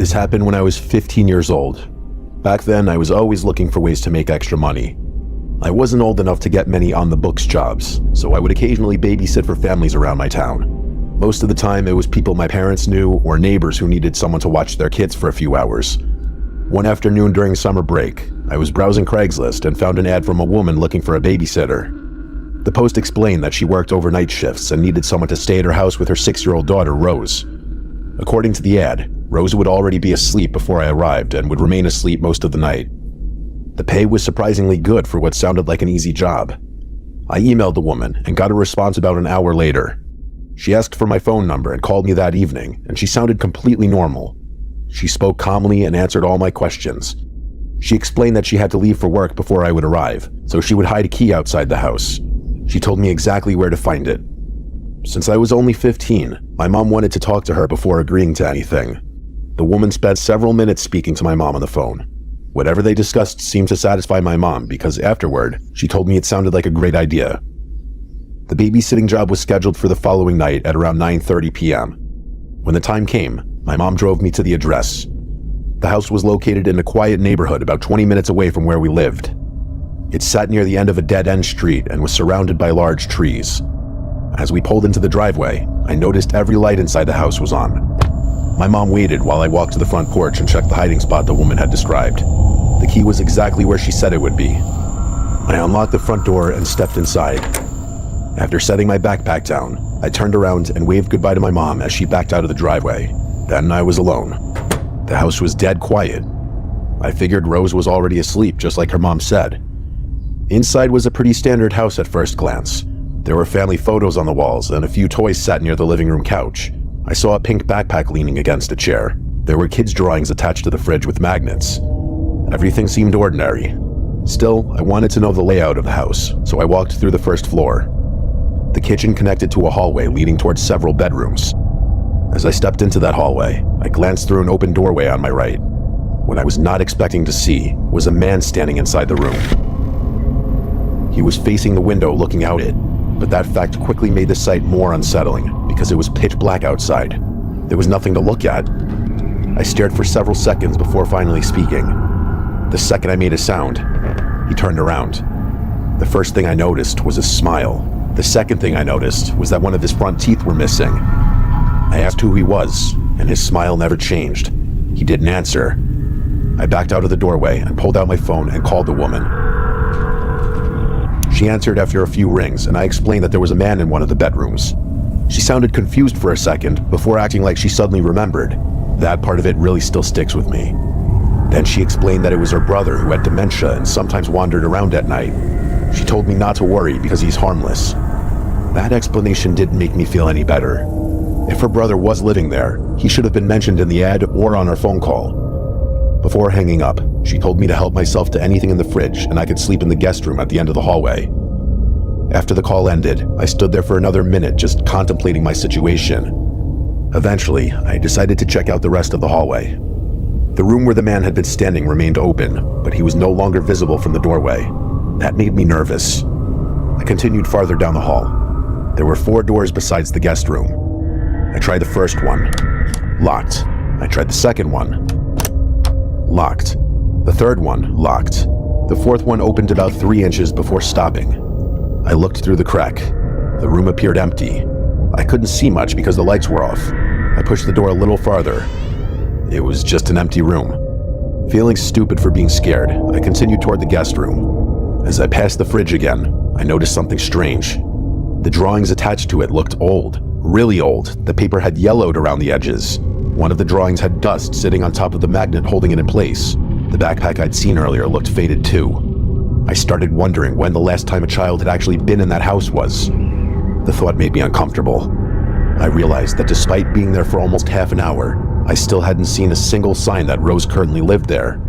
This happened when I was 15 years old. Back then, I was always looking for ways to make extra money. I wasn't old enough to get many on-the-books jobs, so I would occasionally babysit for families around my town. Most of the time, it was people my parents knew or neighbors who needed someone to watch their kids for a few hours. One afternoon during summer break, I was browsing Craigslist and found an ad from a woman looking for a babysitter. The post explained that she worked overnight shifts and needed someone to stay at her house with her 6-year-old daughter, Rose. According to the ad, Rose would already be asleep before I arrived and would remain asleep most of the night. The pay was surprisingly good for what sounded like an easy job. I emailed the woman and got a response about an hour later. She asked for my phone number and called me that evening, and she sounded completely normal. She spoke calmly and answered all my questions. She explained that she had to leave for work before I would arrive, so she would hide a key outside the house. She told me exactly where to find it. Since I was only 15, my mom wanted to talk to her before agreeing to anything. The woman spent several minutes speaking to my mom on the phone. Whatever they discussed seemed to satisfy my mom because afterward, she told me it sounded like a great idea. The babysitting job was scheduled for the following night at around 9:30 p.m. When the time came, my mom drove me to the address. The house was located in a quiet neighborhood about 20 minutes away from where we lived. It sat near the end of a dead-end street and was surrounded by large trees. As we pulled into the driveway, I noticed every light inside the house was on. My mom waited while I walked to the front porch and checked the hiding spot the woman had described. The key was exactly where she said it would be. I unlocked the front door and stepped inside. After setting my backpack down, I turned around and waved goodbye to my mom as she backed out of the driveway. Then I was alone. The house was dead quiet. I figured Rose was already asleep, just like her mom said. Inside was a pretty standard house at first glance. There were family photos on the walls and a few toys sat near the living room couch. I saw a pink backpack leaning against a chair. There were kids' drawings attached to the fridge with magnets. Everything seemed ordinary. Still, I wanted to know the layout of the house, so I walked through the first floor. The kitchen connected to a hallway leading towards several bedrooms. As I stepped into that hallway, I glanced through an open doorway on my right. What I was not expecting to see was a man standing inside the room. He was facing the window looking out it, but that fact quickly made the sight more unsettling because it was pitch black outside. There was nothing to look at. I stared for several seconds before finally speaking. The second I made a sound, he turned around. The first thing I noticed was a smile. The second thing I noticed was that one of his front teeth were missing. I asked who he was, and his smile never changed. He didn't answer. I backed out of the doorway and pulled out my phone and called the woman. She answered after a few rings, and I explained that there was a man in one of the bedrooms. She sounded confused for a second before acting like she suddenly remembered. That part of it really still sticks with me. Then she explained that it was her brother who had dementia and sometimes wandered around at night. She told me not to worry because he's harmless. That explanation didn't make me feel any better. If her brother was living there, he should have been mentioned in the ad or on our phone call. Before hanging up, she told me to help myself to anything in the fridge and I could sleep in the guest room at the end of the hallway. After the call ended, I stood there for another minute just contemplating my situation. Eventually, I decided to check out the rest of the hallway. The room where the man had been standing remained open, but he was no longer visible from the doorway. That made me nervous. I continued farther down the hall. There were 4 doors besides the guest room. I tried the first one. Locked. I tried the second one. Locked. The third one, locked. The fourth one opened about 3 inches before stopping. I looked through the crack. The room appeared empty. I couldn't see much because the lights were off. I pushed the door a little farther. It was just an empty room. Feeling stupid for being scared, I continued toward the guest room. As I passed the fridge again, I noticed something strange. The drawings attached to it looked old, really old. The paper had yellowed around the edges. One of the drawings had dust sitting on top of the magnet holding it in place. The backpack I'd seen earlier looked faded too. I started wondering when the last time a child had actually been in that house was. The thought made me uncomfortable. I realized that despite being there for almost half an hour, I still hadn't seen a single sign that Rose currently lived there.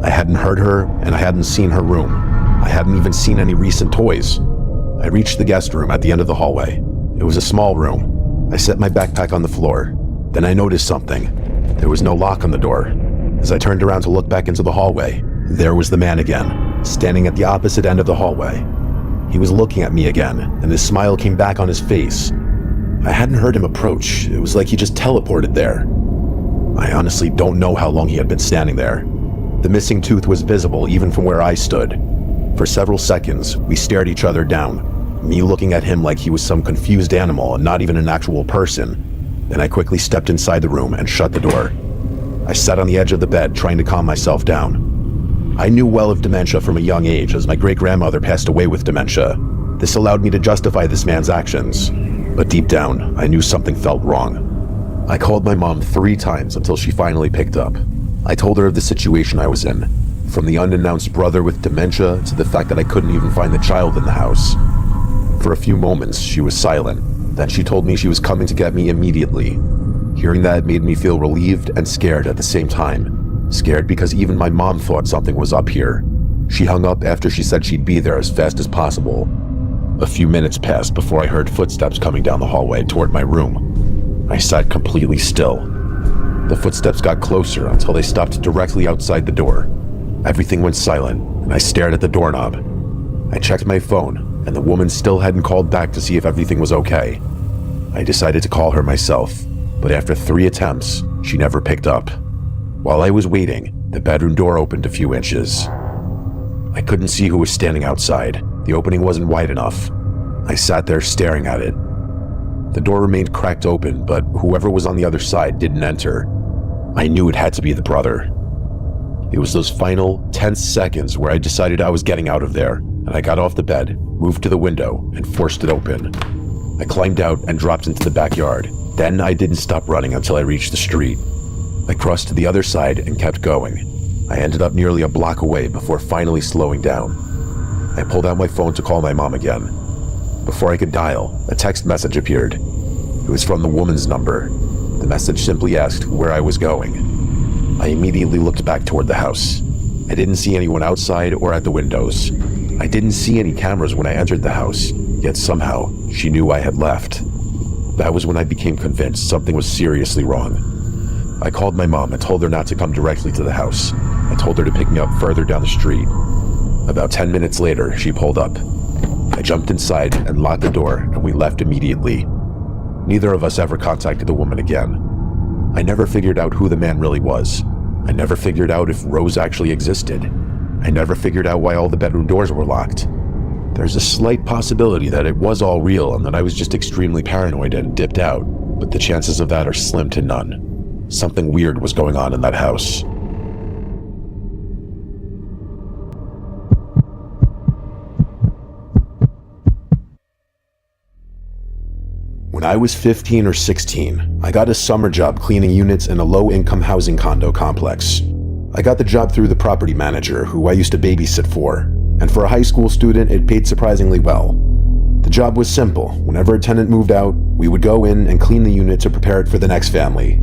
I hadn't heard her, and I hadn't seen her room. I hadn't even seen any recent toys. I reached the guest room at the end of the hallway. It was a small room. I set my backpack on the floor. Then I noticed something. There was no lock on the door. As I turned around to look back into the hallway, there was the man again, standing at the opposite end of the hallway. He was looking at me again, and his smile came back on his face. I hadn't heard him approach. It was like he just teleported there. I honestly don't know how long he had been standing there. The missing tooth was visible even from where I stood. For several seconds, we stared each other down, me looking at him like he was some confused animal and not even an actual person. Then I quickly stepped inside the room and shut the door. I sat on the edge of the bed trying to calm myself down. I knew well of dementia from a young age, as my great-grandmother passed away with dementia. This allowed me to justify this man's actions. But deep down, I knew something felt wrong. I called my mom 3 times until she finally picked up. I told her of the situation I was in, from the unannounced brother with dementia to the fact that I couldn't even find the child in the house. For a few moments, she was silent. Then she told me she was coming to get me immediately. Hearing that made me feel relieved and scared at the same time. Scared because even my mom thought something was up here. She hung up after she said she'd be there as fast as possible. A few minutes passed before I heard footsteps coming down the hallway toward my room. I sat completely still. The footsteps got closer until they stopped directly outside the door. Everything went silent, and I stared at the doorknob. I checked my phone, and the woman still hadn't called back to see if everything was okay. I decided to call her myself, but after 3 attempts, she never picked up. While I was waiting, the bedroom door opened a few inches. I couldn't see who was standing outside. The opening wasn't wide enough. I sat there staring at it. The door remained cracked open, but whoever was on the other side didn't enter. I knew it had to be the brother. It was those final, tense seconds where I decided I was getting out of there, and I got off the bed, moved to the window, and forced it open. I climbed out and dropped into the backyard. Then I didn't stop running until I reached the street. I crossed to the other side and kept going. I ended up nearly a block away before finally slowing down. I pulled out my phone to call my mom again. Before I could dial, a text message appeared. It was from the woman's number. The message simply asked where I was going. I immediately looked back toward the house. I didn't see anyone outside or at the windows. I didn't see any cameras when I entered the house, yet somehow she knew I had left. That was when I became convinced something was seriously wrong. I called my mom and told her not to come directly to the house. I told her to pick me up further down the street. About 10 minutes later, she pulled up. I jumped inside and locked the door, and we left immediately. Neither of us ever contacted the woman again. I never figured out who the man really was. I never figured out if Rose actually existed. I never figured out why all the bedroom doors were locked. There's a slight possibility that it was all real and that I was just extremely paranoid and dipped out, but the chances of that are slim to none. Something weird was going on in that house. When I was 15 or 16, I got a summer job cleaning units in a low-income housing condo complex. I got the job through the property manager, who I used to babysit for, and for a high school student, it paid surprisingly well. The job was simple. Whenever a tenant moved out, we would go in and clean the unit to prepare it for the next family.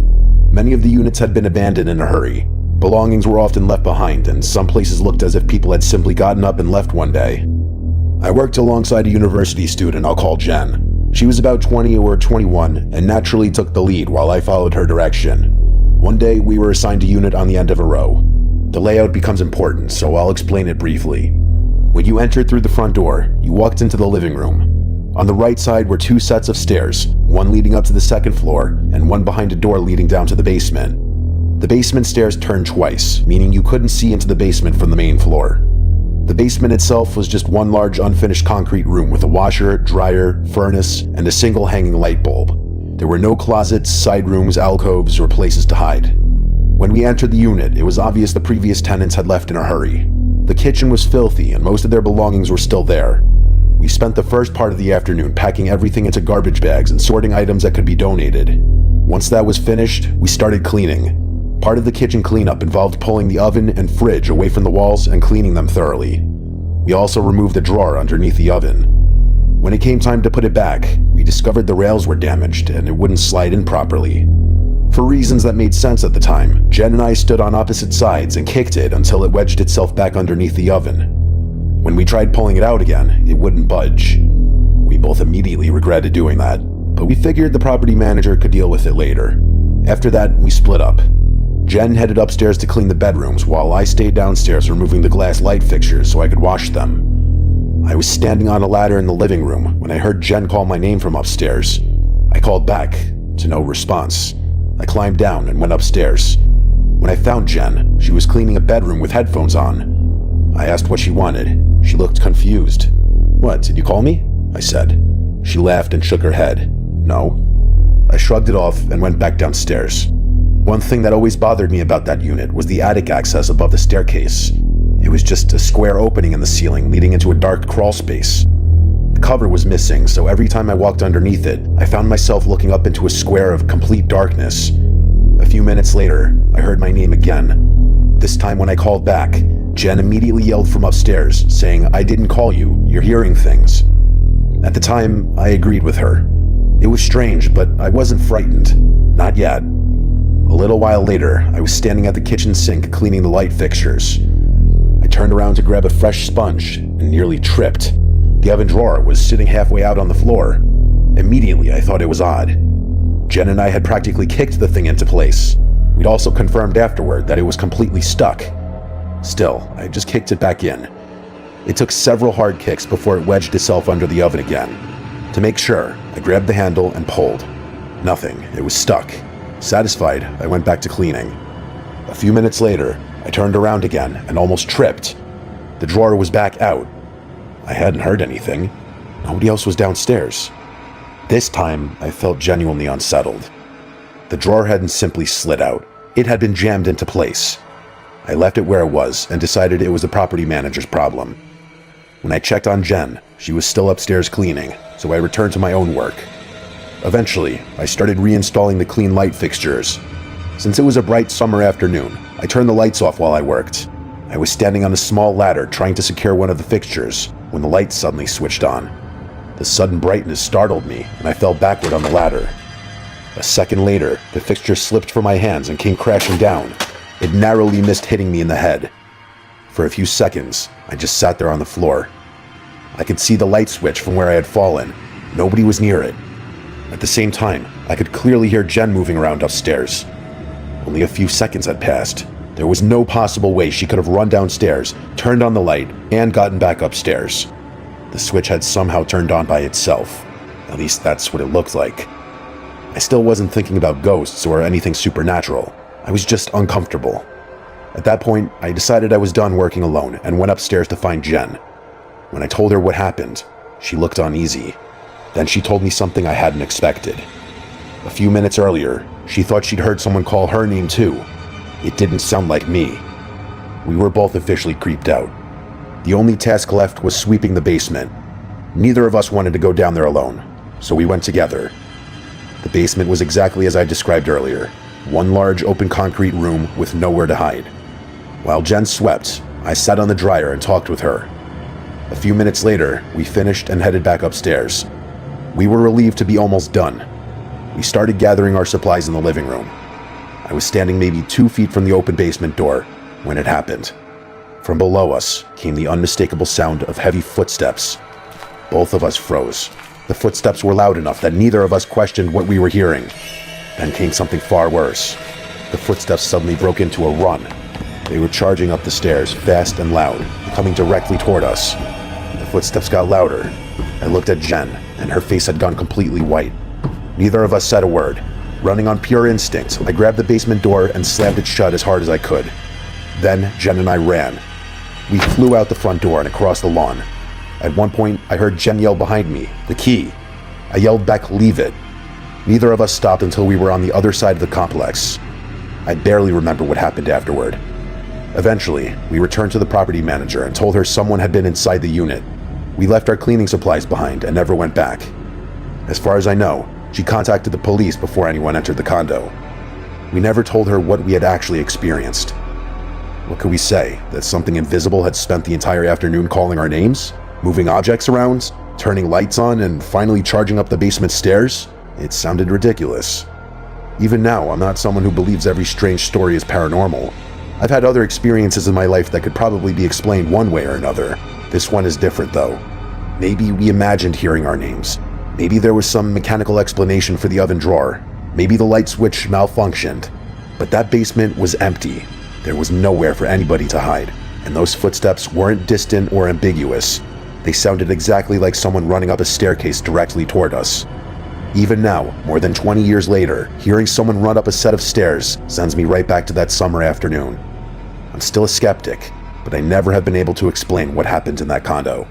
Many of the units had been abandoned in a hurry. Belongings were often left behind, and some places looked as if people had simply gotten up and left one day. I worked alongside a university student I'll call Jen. She was about 20 or 21 and naturally took the lead while I followed her direction. One day, we were assigned a unit on the end of a row. The layout becomes important, so I'll explain it briefly. When you entered through the front door, you walked into the living room. On the right side were 2 sets of stairs, one leading up to the second floor and one behind a door leading down to the basement. The basement stairs turned twice, meaning you couldn't see into the basement from the main floor. The basement itself was just one large unfinished concrete room with a washer, dryer, furnace, and a single hanging light bulb. There were no closets, side rooms, alcoves, or places to hide. When we entered the unit, it was obvious the previous tenants had left in a hurry. The kitchen was filthy and most of their belongings were still there. We spent the first part of the afternoon packing everything into garbage bags and sorting items that could be donated. Once that was finished, we started cleaning. Part of the kitchen cleanup involved pulling the oven and fridge away from the walls and cleaning them thoroughly. We also removed the drawer underneath the oven. When it came time to put it back, we discovered the rails were damaged and it wouldn't slide in properly. For reasons that made sense at the time, Jen and I stood on opposite sides and kicked it until it wedged itself back underneath the oven. When we tried pulling it out again, it wouldn't budge. We both immediately regretted doing that, but we figured the property manager could deal with it later. After that, we split up. Jen headed upstairs to clean the bedrooms while I stayed downstairs removing the glass light fixtures so I could wash them. I was standing on a ladder in the living room when I heard Jen call my name from upstairs. I called back, to no response. I climbed down and went upstairs. When I found Jen, she was cleaning a bedroom with headphones on. I asked what she wanted. She looked confused. "What, did you call me?" I said. She laughed and shook her head. "No." I shrugged it off and went back downstairs. One thing that always bothered me about that unit was the attic access above the staircase. It was just a square opening in the ceiling leading into a dark crawl space. The cover was missing, so every time I walked underneath it, I found myself looking up into a square of complete darkness. A few minutes later, I heard my name again. This time when I called back, Jen immediately yelled from upstairs, saying, "I didn't call you, you're hearing things." At the time, I agreed with her. It was strange, but I wasn't frightened. Not yet. A little while later, I was standing at the kitchen sink cleaning the light fixtures. I turned around to grab a fresh sponge and nearly tripped. The oven drawer was sitting halfway out on the floor. Immediately, I thought it was odd. Jen and I had practically kicked the thing into place. We'd also confirmed afterward that it was completely stuck. Still, I just kicked it back in. It took several hard kicks before it wedged itself under the oven again. To make sure, I grabbed the handle and pulled. Nothing, it was stuck. Satisfied, I went back to cleaning. A few minutes later, I turned around again and almost tripped. The drawer was back out. I hadn't heard anything. Nobody else was downstairs. This time, I felt genuinely unsettled. The drawer hadn't simply slid out. It had been jammed into place. I left it where it was and decided it was the property manager's problem. When I checked on Jen, she was still upstairs cleaning, so I returned to my own work. Eventually, I started reinstalling the clean light fixtures. Since it was a bright summer afternoon, I turned the lights off while I worked. I was standing on a small ladder trying to secure one of the fixtures when the light suddenly switched on. The sudden brightness startled me, and I fell backward on the ladder. A second later, the fixture slipped from my hands and came crashing down. It narrowly missed hitting me in the head. For a few seconds, I just sat there on the floor. I could see the light switch from where I had fallen. Nobody was near it. At the same time, I could clearly hear Jen moving around upstairs. Only a few seconds had passed. There was no possible way she could have run downstairs, turned on the light, and gotten back upstairs. The switch had somehow turned on by itself. At least that's what it looked like. I still wasn't thinking about ghosts or anything supernatural. I was just uncomfortable. At that point, I decided I was done working alone and went upstairs to find Jen. When I told her what happened, she looked uneasy. Then she told me something I hadn't expected. A few minutes earlier, she thought she'd heard someone call her name too. It didn't sound like me. We were both officially creeped out. The only task left was sweeping the basement. Neither of us wanted to go down there alone, so we went together. The basement was exactly as I described earlier. One large open concrete room with nowhere to hide. While Jen swept, I sat on the dryer and talked with her. A few minutes later, we finished and headed back upstairs. We were relieved to be almost done. We started gathering our supplies in the living room. I was standing maybe 2 feet from the open basement door when it happened. From below us came the unmistakable sound of heavy footsteps. Both of us froze. The footsteps were loud enough that neither of us questioned what we were hearing. Then came something far worse. The footsteps suddenly broke into a run. They were charging up the stairs, fast and loud, coming directly toward us. The footsteps got louder. I looked at Jen, and her face had gone completely white. Neither of us said a word. Running on pure instinct, I grabbed the basement door and slammed it shut as hard as I could. Then Jen and I ran. We flew out the front door and across the lawn. At one point, I heard Jen yell behind me, "The key!" I yelled back, "Leave it!" Neither of us stopped until we were on the other side of the complex. I barely remember what happened afterward. Eventually, we returned to the property manager and told her someone had been inside the unit. We left our cleaning supplies behind and never went back. As far as I know, she contacted the police before anyone entered the condo. We never told her what we had actually experienced. What could we say? That something invisible had spent the entire afternoon calling our names? Moving objects around? Turning lights on and finally charging up the basement stairs? It sounded ridiculous. Even now, I'm not someone who believes every strange story is paranormal. I've had other experiences in my life that could probably be explained one way or another. This one is different though. Maybe we imagined hearing our names. Maybe there was some mechanical explanation for the oven drawer. Maybe the light switch malfunctioned. But that basement was empty. There was nowhere for anybody to hide. And those footsteps weren't distant or ambiguous. They sounded exactly like someone running up a staircase directly toward us. Even now, more than 20 years later, hearing someone run up a set of stairs sends me right back to that summer afternoon. I'm still a skeptic, but I never have been able to explain what happened in that condo.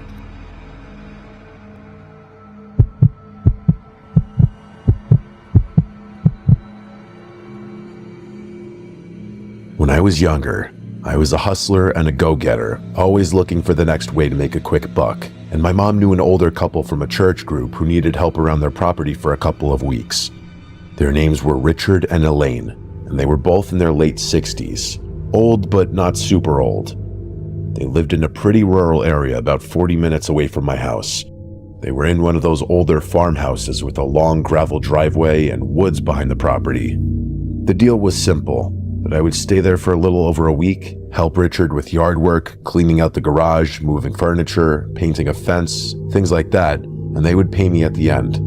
When I was younger, I was a hustler and a go-getter, always looking for the next way to make a quick buck, and my mom knew an older couple from a church group who needed help around their property for a couple of weeks. Their names were Richard and Elaine, and they were both in their late 60s, old but not super old. They lived in a pretty rural area about 40 minutes away from my house. They were in one of those older farmhouses with a long gravel driveway and woods behind the property. The deal was simple, but I would stay there for a little over a week, help Richard with yard work, cleaning out the garage, moving furniture, painting a fence, things like that, and they would pay me at the end.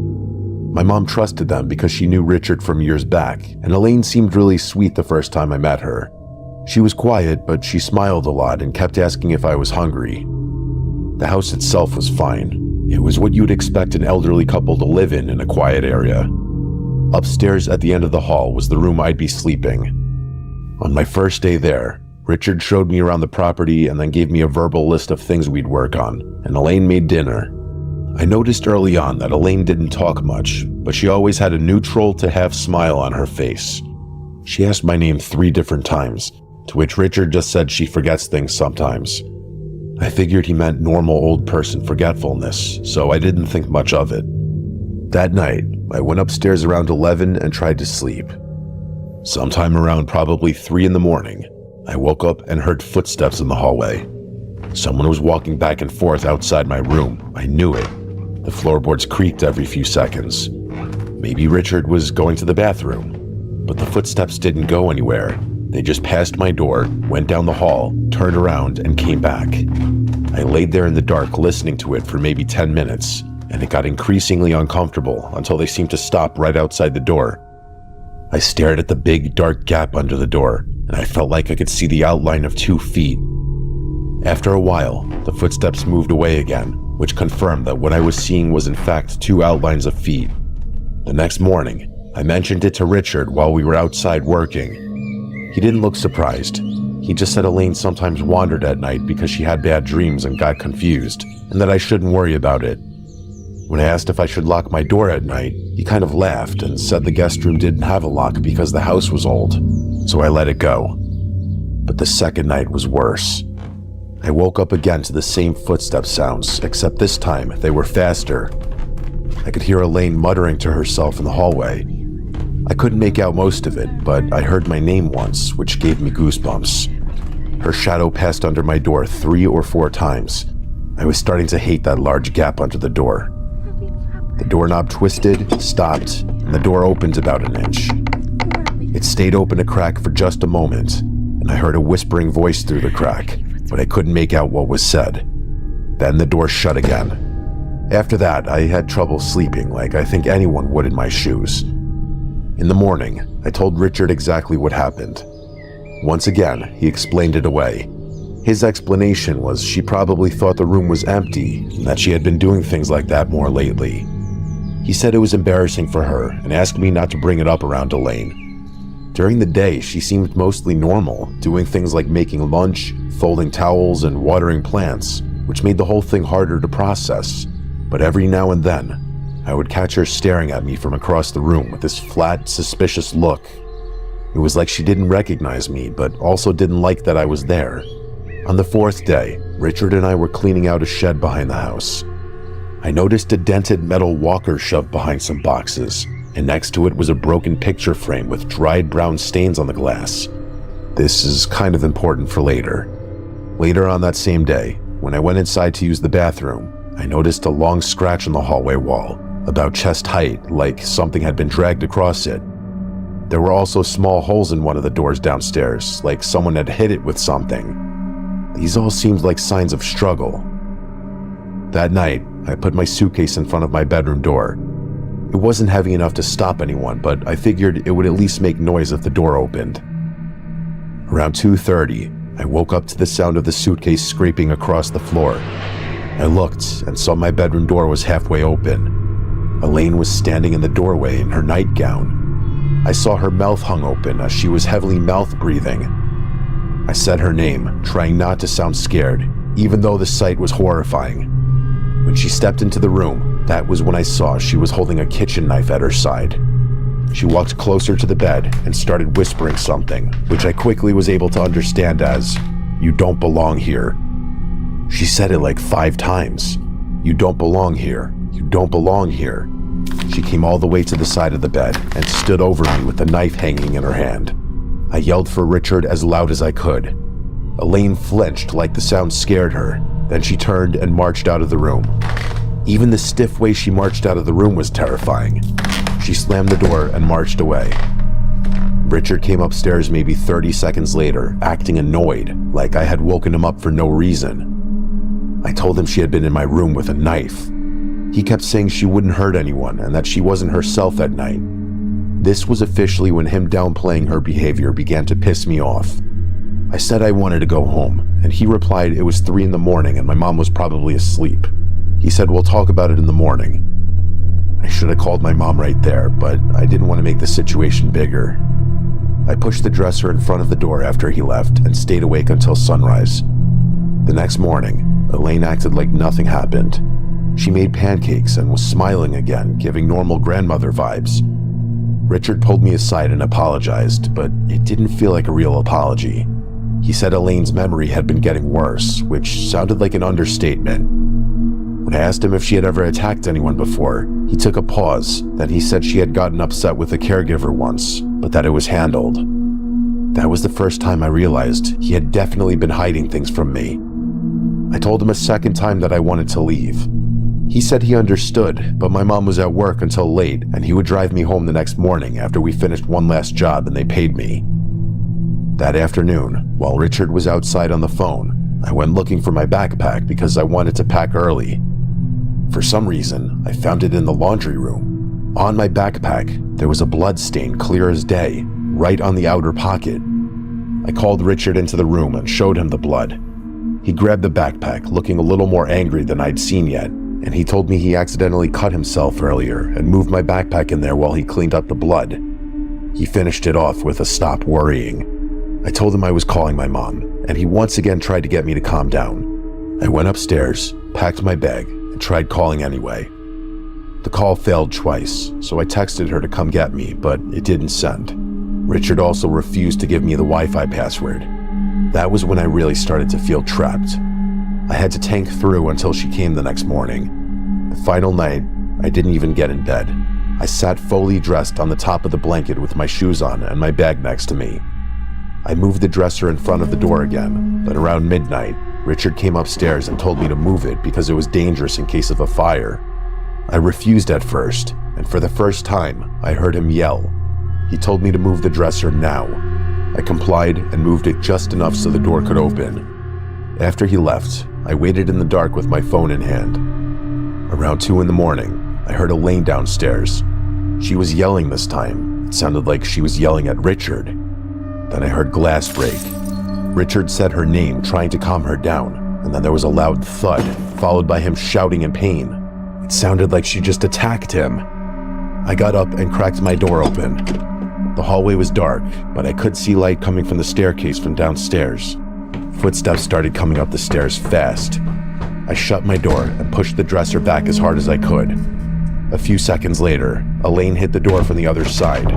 My mom trusted them because she knew Richard from years back, and Elaine seemed really sweet the first time I met her. She was quiet, but she smiled a lot and kept asking if I was hungry. The house itself was fine. It was what you'd expect an elderly couple to live in a quiet area. Upstairs at the end of the hall was the room I'd be sleeping. On my first day there, Richard showed me around the property and then gave me a verbal list of things we'd work on, and Elaine made dinner. I noticed early on that Elaine didn't talk much, but she always had a neutral to half smile on her face. She asked my name 3 different times, to which Richard just said she forgets things sometimes. I figured he meant normal old person forgetfulness, so I didn't think much of it. That night, I went upstairs around 11 and tried to sleep. Sometime around probably 3 in the morning, I woke up and heard footsteps in the hallway. Someone was walking back and forth outside my room. I knew it. The floorboards creaked every few seconds. Maybe Richard was going to the bathroom. But the footsteps didn't go anywhere. They just passed my door, went down the hall, turned around, and came back. I laid there in the dark listening to it for maybe 10 minutes, and it got increasingly uncomfortable until they seemed to stop right outside the door. I stared at the big, dark gap under the door, and I felt like I could see the outline of 2 feet. After a while, the footsteps moved away again, which confirmed that what I was seeing was in fact 2 outlines of feet. The next morning, I mentioned it to Richard while we were outside working. He didn't look surprised. He just said Elaine sometimes wandered at night because she had bad dreams and got confused, and that I shouldn't worry about it. When I asked if I should lock my door at night, he kind of laughed and said the guest room didn't have a lock because the house was old, so I let it go. But the second night was worse. I woke up again to the same footstep sounds, except this time they were faster. I could hear Elaine muttering to herself in the hallway. I couldn't make out most of it, but I heard my name once, which gave me goosebumps. Her shadow passed under my door 3 or 4 times. I was starting to hate that large gap under the door. The doorknob twisted, stopped, and the door opened about an inch. It stayed open a crack for just a moment, and I heard a whispering voice through the crack, but I couldn't make out what was said. Then the door shut again. After that, I had trouble sleeping like I think anyone would in my shoes. In the morning, I told Richard exactly what happened. Once again, he explained it away. His explanation was she probably thought the room was empty and that she had been doing things like that more lately. He said it was embarrassing for her and asked me not to bring it up around Elaine. During the day, she seemed mostly normal, doing things like making lunch, folding towels, and watering plants, which made the whole thing harder to process. But every now and then, I would catch her staring at me from across the room with this flat, suspicious look. It was like she didn't recognize me, but also didn't like that I was there. On the 4th day, Richard and I were cleaning out a shed behind the house. I noticed a dented metal walker shoved behind some boxes, and next to it was a broken picture frame with dried brown stains on the glass. This is kind of important for later. Later on that same day, when I went inside to use the bathroom, I noticed a long scratch on the hallway wall, about chest height, like something had been dragged across it. There were also small holes in one of the doors downstairs, like someone had hit it with something. These all seemed like signs of struggle. That night, I put my suitcase in front of my bedroom door. It wasn't heavy enough to stop anyone, but I figured it would at least make noise if the door opened. Around 2:30, I woke up to the sound of the suitcase scraping across the floor. I looked and saw my bedroom door was halfway open. Elaine was standing in the doorway in her nightgown. I saw her mouth hung open as she was heavily mouth-breathing. I said her name, trying not to sound scared, even though the sight was horrifying. When she stepped into the room, that was when I saw she was holding a kitchen knife at her side. She walked closer to the bed and started whispering something, which I quickly was able to understand as, "You don't belong here." She said it like 5 times. "You don't belong here. You don't belong here." She came all the way to the side of the bed and stood over me with the knife hanging in her hand. I yelled for Richard as loud as I could. Elaine flinched like the sound scared her. Then she turned and marched out of the room. Even the stiff way she marched out of the room was terrifying. She slammed the door and marched away. Richard came upstairs maybe 30 seconds later, acting annoyed, like I had woken him up for no reason. I told him she had been in my room with a knife. He kept saying she wouldn't hurt anyone and that she wasn't herself at night. This was officially when him downplaying her behavior began to piss me off. I said I wanted to go home, and he replied it was 3 in the morning and my mom was probably asleep. He said we'll talk about it in the morning. I should have called my mom right there, but I didn't want to make the situation bigger. I pushed the dresser in front of the door after he left and stayed awake until sunrise. The next morning, Elaine acted like nothing happened. She made pancakes and was smiling again, giving normal grandmother vibes. Richard pulled me aside and apologized, but it didn't feel like a real apology. He said Elaine's memory had been getting worse, which sounded like an understatement. When I asked him if she had ever attacked anyone before, he took a pause. Then he said she had gotten upset with a caregiver once, but that it was handled. That was the first time I realized he had definitely been hiding things from me. I told him a second time that I wanted to leave. He said he understood, but my mom was at work until late and he would drive me home the next morning after we finished one last job and they paid me. That afternoon, while Richard was outside on the phone, I went looking for my backpack because I wanted to pack early. For some reason, I found it in the laundry room. On my backpack, there was a blood stain clear as day, right on the outer pocket. I called Richard into the room and showed him the blood. He grabbed the backpack, looking a little more angry than I'd seen yet, and he told me he accidentally cut himself earlier and moved my backpack in there while he cleaned up the blood. He finished it off with a "stop worrying." I told him I was calling my mom, and he once again tried to get me to calm down. I went upstairs, packed my bag, and tried calling anyway. The call failed twice, so I texted her to come get me, but it didn't send. Richard also refused to give me the Wi-Fi password. That was when I really started to feel trapped. I had to tank through until she came the next morning. The final night, I didn't even get in bed. I sat fully dressed on the top of the blanket with my shoes on and my bag next to me. I moved the dresser in front of the door again, but around midnight, Richard came upstairs and told me to move it because it was dangerous in case of a fire. I refused at first, and for the first time, I heard him yell. He told me to move the dresser now. I complied and moved it just enough so the door could open. After he left, I waited in the dark with my phone in hand. Around 2 in the morning, I heard Elaine downstairs. She was yelling this time. It sounded like she was yelling at Richard. Then I heard glass break. Richard said her name, trying to calm her down, and then there was a loud thud, followed by him shouting in pain. It sounded like she just attacked him. I got up and cracked my door open. The hallway was dark, but I could see light coming from the staircase from downstairs. Footsteps started coming up the stairs fast. I shut my door and pushed the dresser back as hard as I could. A few seconds later, Elaine hit the door from the other side.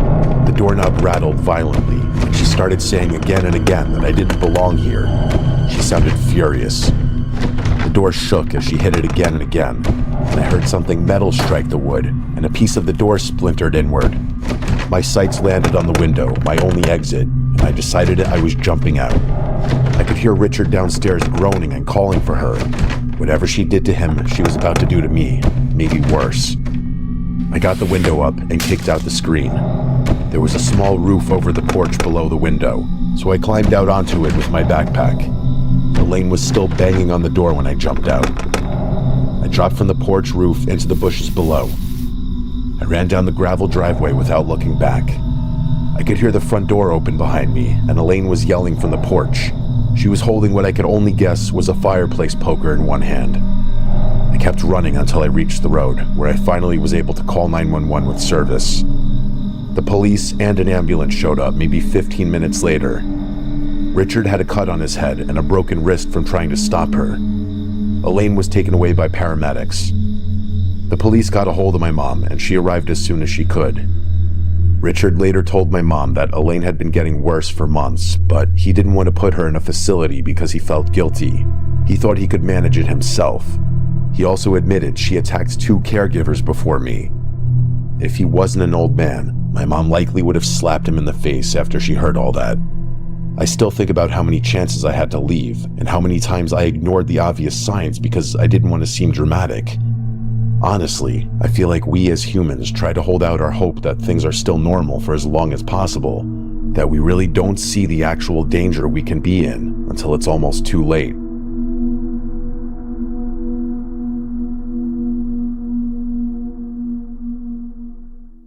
The doorknob rattled violently, and she started saying again and again that I didn't belong here. She sounded furious. The door shook as she hit it again and again, and I heard something metal strike the wood, and a piece of the door splintered inward. My sights landed on the window, my only exit, and I decided I was jumping out. I could hear Richard downstairs groaning and calling for her. Whatever she did to him, she was about to do to me, maybe worse. I got the window up and kicked out the screen. There was a small roof over the porch below the window, so I climbed out onto it with my backpack. Elaine was still banging on the door when I jumped out. I dropped from the porch roof into the bushes below. I ran down the gravel driveway without looking back. I could hear the front door open behind me, and Elaine was yelling from the porch. She was holding what I could only guess was a fireplace poker in one hand. I kept running until I reached the road, where I finally was able to call 911 with service. The police and an ambulance showed up maybe 15 minutes later. Richard had a cut on his head and a broken wrist from trying to stop her. Elaine was taken away by paramedics. The police got a hold of my mom, and she arrived as soon as she could. Richard later told my mom that Elaine had been getting worse for months, but he didn't want to put her in a facility because he felt guilty. He thought he could manage it himself. He also admitted she attacked 2 caregivers before me. If he wasn't an old man, my mom likely would have slapped him in the face after she heard all that. I still think about how many chances I had to leave, and how many times I ignored the obvious signs because I didn't want to seem dramatic. Honestly, I feel like we as humans try to hold out our hope that things are still normal for as long as possible, that we really don't see the actual danger we can be in until it's almost too late.